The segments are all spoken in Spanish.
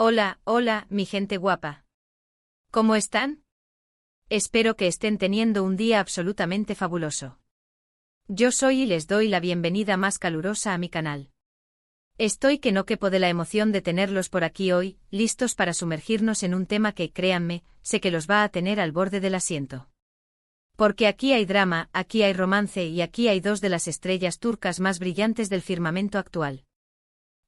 Hola, hola, mi gente guapa. ¿Cómo están? Espero que estén teniendo un día absolutamente fabuloso. Yo soy y les doy la bienvenida más calurosa a mi canal. Estoy que no quepo de la emoción de tenerlos por aquí hoy, listos para sumergirnos en un tema que, créanme, sé que los va a tener al borde del asiento. Porque aquí hay drama, aquí hay romance y aquí hay dos de las estrellas turcas más brillantes del firmamento actual.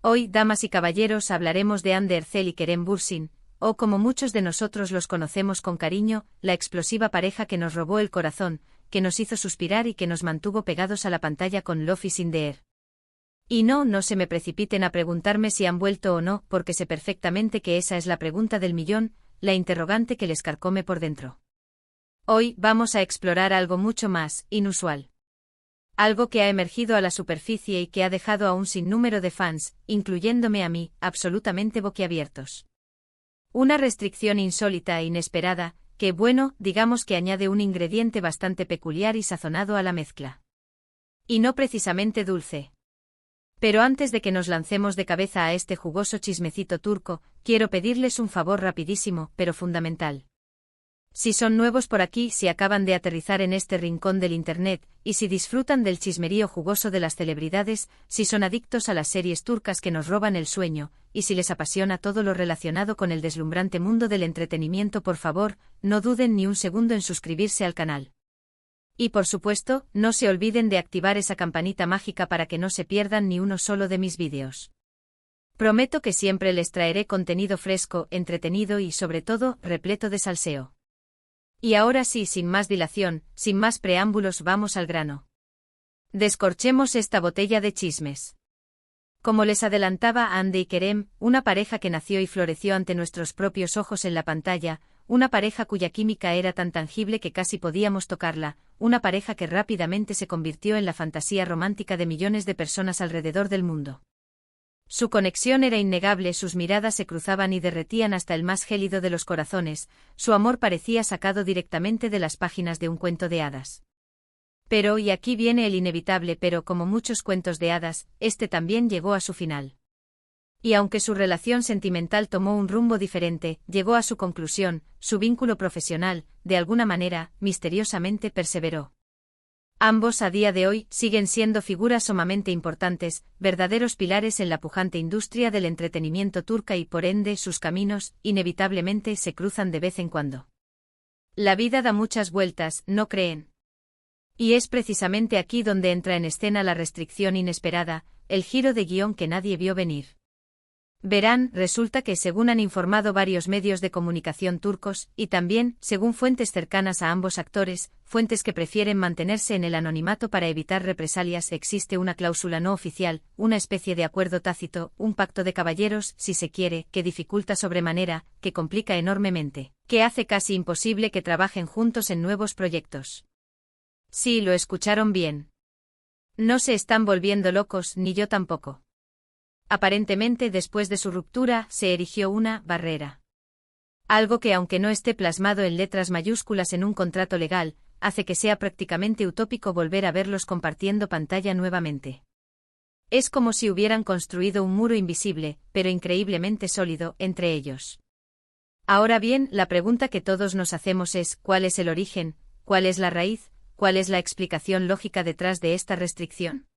Hoy, damas y caballeros, hablaremos de Hande Erçel y Kerem Bürsin, o como muchos de nosotros los conocemos con cariño, la explosiva pareja que nos robó el corazón, que nos hizo suspirar y que nos mantuvo pegados a la pantalla con Love is in the air. Y no se me precipiten a preguntarme si han vuelto o no, porque sé perfectamente que esa es la pregunta del millón, la interrogante que les carcome por dentro. Hoy vamos a explorar algo mucho más inusual. Algo que ha emergido a la superficie y que ha dejado a un sinnúmero de fans, incluyéndome a mí, absolutamente boquiabiertos. Una restricción insólita e inesperada, que digamos que añade un ingrediente bastante peculiar y sazonado a la mezcla. Y no precisamente dulce. Pero antes de que nos lancemos de cabeza a este jugoso chismecito turco, quiero pedirles un favor rapidísimo, pero fundamental. Si son nuevos por aquí, si acaban de aterrizar en este rincón del Internet, y si disfrutan del chismerío jugoso de las celebridades, si son adictos a las series turcas que nos roban el sueño, y si les apasiona todo lo relacionado con el deslumbrante mundo del entretenimiento, por favor, no duden ni un segundo en suscribirse al canal. Y por supuesto, no se olviden de activar esa campanita mágica para que no se pierdan ni uno solo de mis vídeos. Prometo que siempre les traeré contenido fresco, entretenido y sobre todo, repleto de salseo. Y ahora sí, sin más dilación, sin más preámbulos, vamos al grano. Descorchemos esta botella de chismes. Como les adelantaba Hande y Kerem, una pareja que nació y floreció ante nuestros propios ojos en la pantalla, una pareja cuya química era tan tangible que casi podíamos tocarla, una pareja que rápidamente se convirtió en la fantasía romántica de millones de personas alrededor del mundo. Su conexión era innegable, sus miradas se cruzaban y derretían hasta el más gélido de los corazones, su amor parecía sacado directamente de las páginas de un cuento de hadas. Pero, y aquí viene el inevitable pero, como muchos cuentos de hadas, este también llegó a su final. Y aunque su relación sentimental tomó un rumbo diferente, llegó a su conclusión, su vínculo profesional, de alguna manera, misteriosamente perseveró. Ambos a día de hoy siguen siendo figuras sumamente importantes, verdaderos pilares en la pujante industria del entretenimiento turca y por ende sus caminos, inevitablemente, se cruzan de vez en cuando. La vida da muchas vueltas, ¿no creen? Y es precisamente aquí donde entra en escena la restricción inesperada, el giro de guión que nadie vio venir. Verán, resulta que según han informado varios medios de comunicación turcos, y también, según fuentes cercanas a ambos actores, fuentes que prefieren mantenerse en el anonimato para evitar represalias, existe una cláusula no oficial, una especie de acuerdo tácito, un pacto de caballeros, si se quiere, que dificulta sobremanera, que complica enormemente, que hace casi imposible que trabajen juntos en nuevos proyectos. Sí, lo escucharon bien. No se están volviendo locos, ni yo tampoco. Aparentemente, después de su ruptura, se erigió una barrera. Algo que, aunque no esté plasmado en letras mayúsculas en un contrato legal, hace que sea prácticamente utópico volver a verlos compartiendo pantalla nuevamente. Es como si hubieran construido un muro invisible, pero increíblemente sólido, entre ellos. Ahora bien, la pregunta que todos nos hacemos es, ¿cuál es el origen, cuál es la raíz, cuál es la explicación lógica detrás de esta restricción?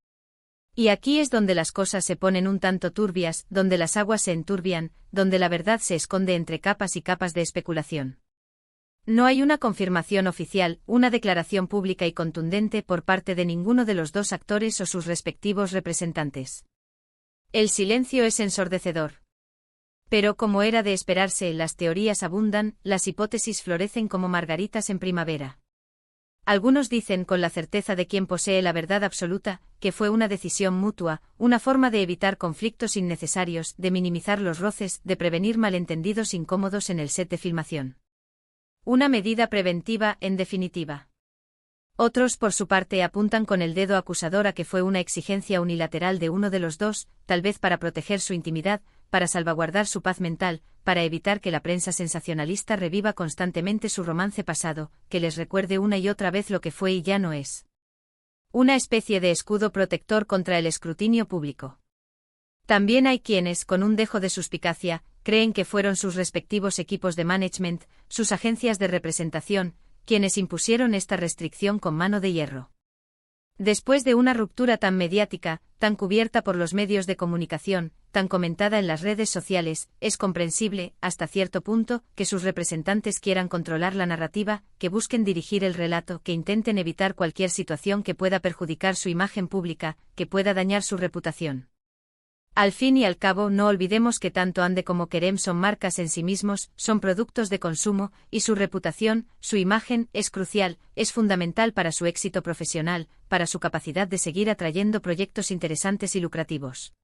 Y aquí es donde las cosas se ponen un tanto turbias, donde las aguas se enturbian, donde la verdad se esconde entre capas y capas de especulación. No hay una confirmación oficial, una declaración pública y contundente por parte de ninguno de los dos actores o sus respectivos representantes. El silencio es ensordecedor. Pero como era de esperarse, las teorías abundan, las hipótesis florecen como margaritas en primavera. Algunos dicen con la certeza de quien posee la verdad absoluta, que fue una decisión mutua, una forma de evitar conflictos innecesarios, de minimizar los roces, de prevenir malentendidos incómodos en el set de filmación. Una medida preventiva, en definitiva. Otros, por su parte, apuntan con el dedo acusador a que fue una exigencia unilateral de uno de los dos, tal vez para proteger su intimidad, para salvaguardar su paz mental, para evitar que la prensa sensacionalista reviva constantemente su romance pasado, que les recuerde una y otra vez lo que fue y ya no es. Una especie de escudo protector contra el escrutinio público. También hay quienes, con un dejo de suspicacia, creen que fueron sus respectivos equipos de management, sus agencias de representación, quienes impusieron esta restricción con mano de hierro. Después de una ruptura tan mediática, tan cubierta por los medios de comunicación, tan comentada en las redes sociales, es comprensible, hasta cierto punto, que sus representantes quieran controlar la narrativa, que busquen dirigir el relato, que intenten evitar cualquier situación que pueda perjudicar su imagen pública, que pueda dañar su reputación. Al fin y al cabo, no olvidemos que tanto Ande como Kerem son marcas en sí mismos, son productos de consumo, y su reputación, su imagen, es crucial, es fundamental para su éxito profesional, para su capacidad de seguir atrayendo proyectos interesantes y lucrativos.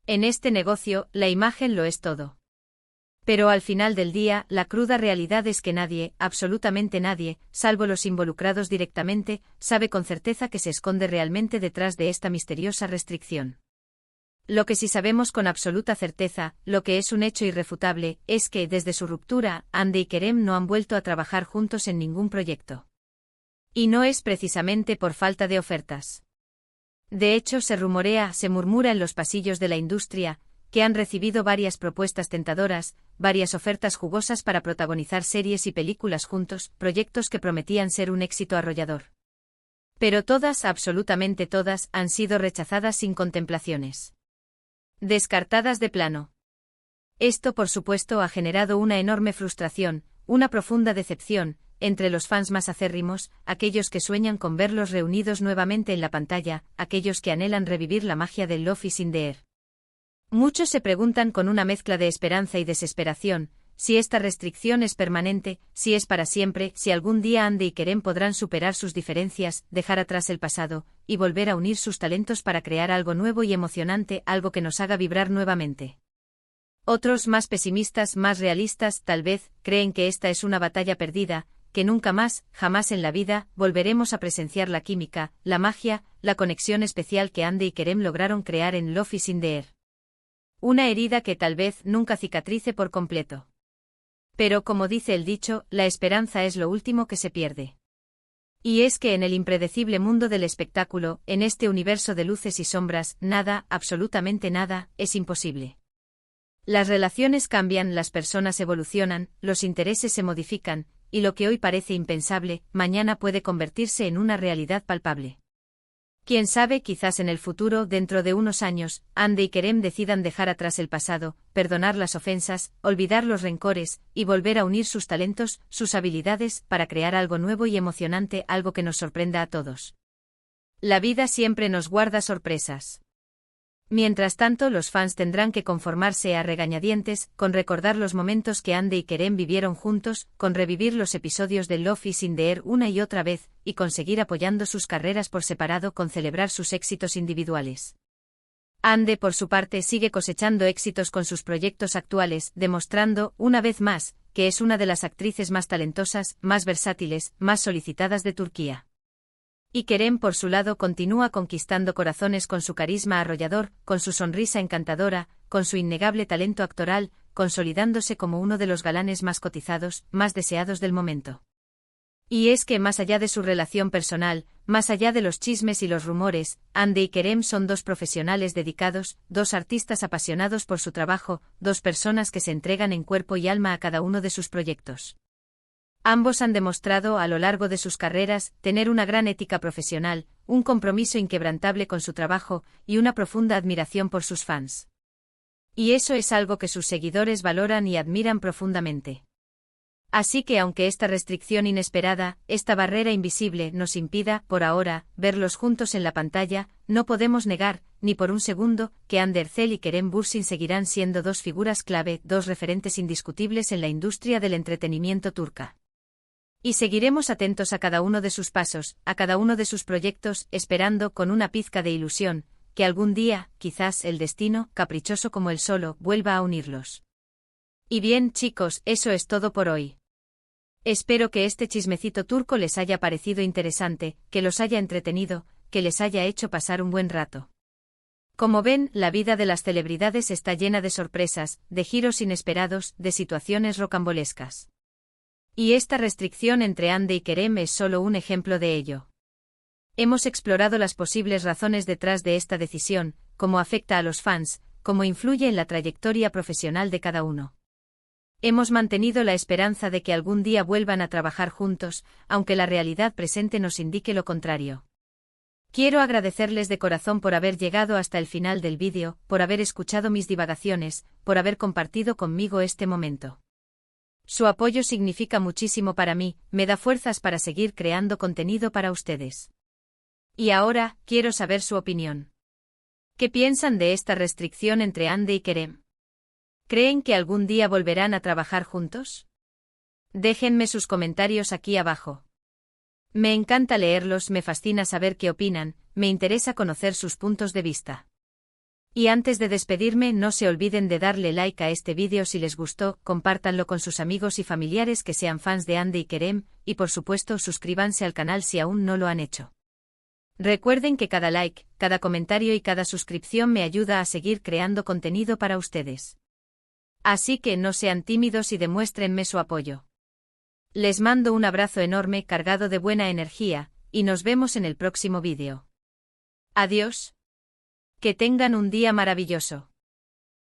En este negocio, la imagen lo es todo. Pero al final del día, la cruda realidad es que nadie, absolutamente nadie, salvo los involucrados directamente, sabe con certeza qué se esconde realmente detrás de esta misteriosa restricción. Lo que sí sabemos con absoluta certeza, lo que es un hecho irrefutable, es que, desde su ruptura, Ande y Kerem no han vuelto a trabajar juntos en ningún proyecto. Y no es precisamente por falta de ofertas. De hecho, se murmura en los pasillos de la industria, que han recibido varias propuestas tentadoras, varias ofertas jugosas para protagonizar series y películas juntos, proyectos que prometían ser un éxito arrollador. Pero todas, absolutamente todas, han sido rechazadas sin contemplaciones. Descartadas de plano. Esto, por supuesto, ha generado una enorme frustración, una profunda decepción, entre los fans más acérrimos, aquellos que sueñan con verlos reunidos nuevamente en la pantalla, aquellos que anhelan revivir la magia del Love is in the Air. Muchos se preguntan con una mezcla de esperanza y desesperación, si esta restricción es permanente, si es para siempre, si algún día Ande y Kerem podrán superar sus diferencias, dejar atrás el pasado, y volver a unir sus talentos para crear algo nuevo y emocionante, algo que nos haga vibrar nuevamente. Otros, más pesimistas, más realistas, tal vez, creen que esta es una batalla perdida, que nunca más, jamás en la vida, volveremos a presenciar la química, la magia, la conexión especial que Ande y Kerem lograron crear en Love is in the Air. Una herida que tal vez nunca cicatrice por completo. Pero como dice el dicho, la esperanza es lo último que se pierde. Y es que en el impredecible mundo del espectáculo, en este universo de luces y sombras, nada, absolutamente nada, es imposible. Las relaciones cambian, las personas evolucionan, los intereses se modifican, y lo que hoy parece impensable, mañana puede convertirse en una realidad palpable. Quién sabe, quizás en el futuro, dentro de unos años, Ande y Kerem decidan dejar atrás el pasado, perdonar las ofensas, olvidar los rencores, y volver a unir sus talentos, sus habilidades, para crear algo nuevo y emocionante, algo que nos sorprenda a todos. La vida siempre nos guarda sorpresas. Mientras tanto, los fans tendrán que conformarse a regañadientes, con recordar los momentos que Ande y Kerem vivieron juntos, con revivir los episodios de Love is in the Air una y otra vez, y con seguir apoyando sus carreras por separado, con celebrar sus éxitos individuales. Ande, por su parte, sigue cosechando éxitos con sus proyectos actuales, demostrando, una vez más, que es una de las actrices más talentosas, más versátiles, más solicitadas de Turquía. Y Kerem, por su lado, continúa conquistando corazones con su carisma arrollador, con su sonrisa encantadora, con su innegable talento actoral, consolidándose como uno de los galanes más cotizados, más deseados del momento. Y es que más allá de su relación personal, más allá de los chismes y los rumores, Ande y Kerem son dos profesionales dedicados, dos artistas apasionados por su trabajo, dos personas que se entregan en cuerpo y alma a cada uno de sus proyectos. Ambos han demostrado a lo largo de sus carreras tener una gran ética profesional, un compromiso inquebrantable con su trabajo y una profunda admiración por sus fans. Y eso es algo que sus seguidores valoran y admiran profundamente. Así que aunque esta restricción inesperada, esta barrera invisible nos impida, por ahora, verlos juntos en la pantalla, no podemos negar, ni por un segundo, que Hande Erçel y Kerem Bürsin seguirán siendo dos figuras clave, dos referentes indiscutibles en la industria del entretenimiento turca. Y seguiremos atentos a cada uno de sus pasos, a cada uno de sus proyectos, esperando, con una pizca de ilusión, que algún día, quizás el destino, caprichoso como el solo, vuelva a unirlos. Y bien, chicos, eso es todo por hoy. Espero que este chismecito turco les haya parecido interesante, que los haya entretenido, que les haya hecho pasar un buen rato. Como ven, la vida de las celebridades está llena de sorpresas, de giros inesperados, de situaciones rocambolescas. Y esta restricción entre Hande y Kerem es solo un ejemplo de ello. Hemos explorado las posibles razones detrás de esta decisión, cómo afecta a los fans, como influye en la trayectoria profesional de cada uno. Hemos mantenido la esperanza de que algún día vuelvan a trabajar juntos, aunque la realidad presente nos indique lo contrario. Quiero agradecerles de corazón por haber llegado hasta el final del vídeo, por haber escuchado mis divagaciones, por haber compartido conmigo este momento. Su apoyo significa muchísimo para mí, me da fuerzas para seguir creando contenido para ustedes. Y ahora, quiero saber su opinión. ¿Qué piensan de esta restricción entre Hande y Kerem? ¿Creen que algún día volverán a trabajar juntos? Déjenme sus comentarios aquí abajo. Me encanta leerlos, me fascina saber qué opinan, me interesa conocer sus puntos de vista. Y antes de despedirme, no se olviden de darle like a este vídeo si les gustó, compártanlo con sus amigos y familiares que sean fans de Hande y Kerem, y por supuesto suscríbanse al canal si aún no lo han hecho. Recuerden que cada like, cada comentario y cada suscripción me ayuda a seguir creando contenido para ustedes. Así que no sean tímidos y demuéstrenme su apoyo. Les mando un abrazo enorme cargado de buena energía, y nos vemos en el próximo vídeo. Adiós. Que tengan un día maravilloso.